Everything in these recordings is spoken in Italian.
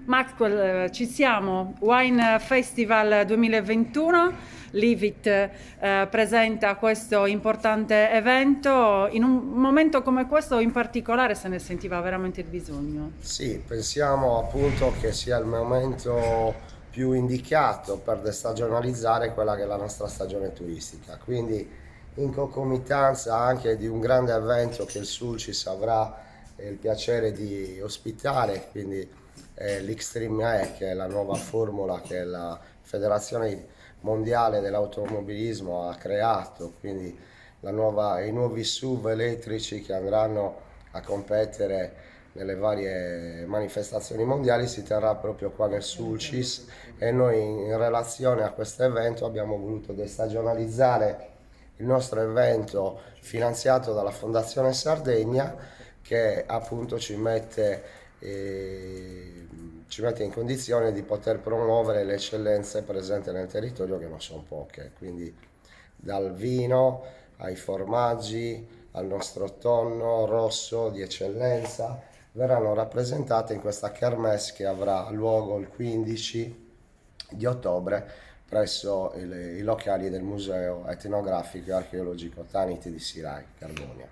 Maxwell, ci siamo, Wine Festival 2021, Livit presenta questo importante evento, in un momento come questo in particolare se ne sentiva veramente il bisogno. Sì, pensiamo appunto che sia il momento più indicato per destagionalizzare quella che è la nostra stagione turistica. Quindi in concomitanza anche di un grande evento che il Sulcis avrà il piacere di ospitare, quindi l'Extreme E, che è la nuova formula che la Federazione Mondiale dell'Automobilismo ha creato, quindi i nuovi SUV elettrici che andranno a competere nelle varie manifestazioni mondiali, si terrà proprio qua nel Sulcis, e noi in relazione a questo evento abbiamo voluto destagionalizzare il nostro evento finanziato dalla Fondazione Sardegna, che appunto ci mette in condizione di poter promuovere le eccellenze presenti nel territorio, che non sono poche, quindi dal vino ai formaggi al nostro tonno rosso di eccellenza verranno rappresentate in questa kermesse che avrà luogo il 15 di ottobre presso i locali del Museo Etnografico e Archeologico Taniti di Sirai, Carbonia.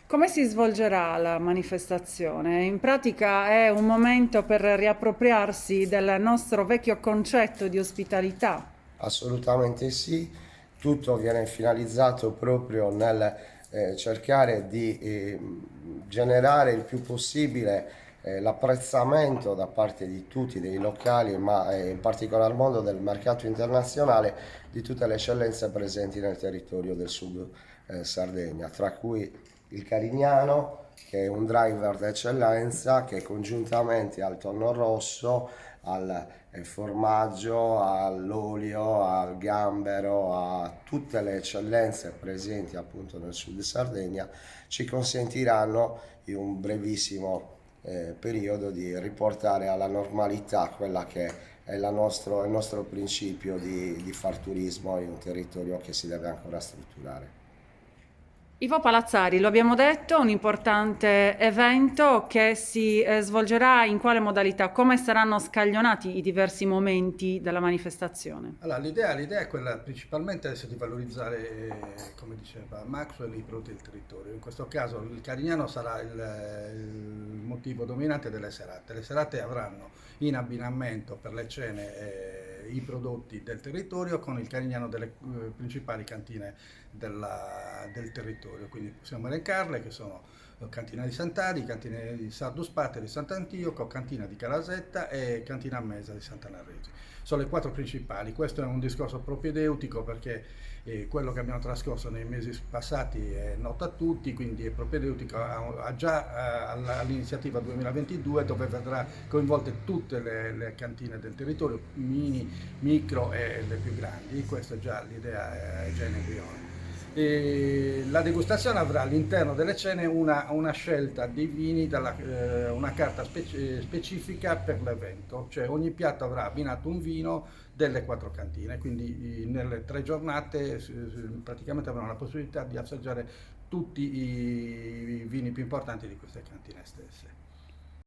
Come si svolgerà la manifestazione? In pratica è un momento per riappropriarsi del nostro vecchio concetto di ospitalità. Assolutamente sì, tutto viene finalizzato proprio nel cercare di generare il più possibile l'apprezzamento da parte di tutti, dei locali, ma in particolar modo del mercato internazionale, di tutte le eccellenze presenti nel territorio del sud Sardegna, tra cui il Carignano, che è un driver d'eccellenza che congiuntamente al tonno rosso, al formaggio, all'olio, al gambero, a tutte le eccellenze presenti appunto nel sud Sardegna, ci consentiranno in un brevissimo periodo di riportare alla normalità quella che è il nostro principio di far turismo in un territorio che si deve ancora strutturare. Ivo Palazzari, lo abbiamo detto, un importante evento che si svolgerà in quale modalità? Come saranno scaglionati i diversi momenti della manifestazione? Allora, l'idea è quella principalmente adesso di valorizzare, come diceva Maxwell, i prodotti del territorio. In questo caso il Carignano sarà il motivo dominante delle serate. Le serate avranno in abbinamento per le cene i prodotti del territorio con il Carignano delle principali cantine del territorio. Quindi possiamo elencarle, che sono Cantina di Sant'Adi, Cantina di Sardo Spater di Sant'Antioco, Cantina di Calasetta e Cantina Mesa di Sant'Anarregi. Sono le quattro principali. Questo è un discorso propedeutico perché quello che abbiamo trascorso nei mesi passati è noto a tutti, quindi è propedeutico all'iniziativa 2022, dove vedrà coinvolte tutte le cantine del territorio, mini, micro e le più grandi. Questa è già l'idea, è già in embrione. E la degustazione avrà all'interno delle cene una scelta di vini, una carta specifica per l'evento, cioè ogni piatto avrà abbinato un vino delle quattro cantine, quindi nelle 3 giornate praticamente avranno la possibilità di assaggiare tutti i vini più importanti di queste cantine stesse.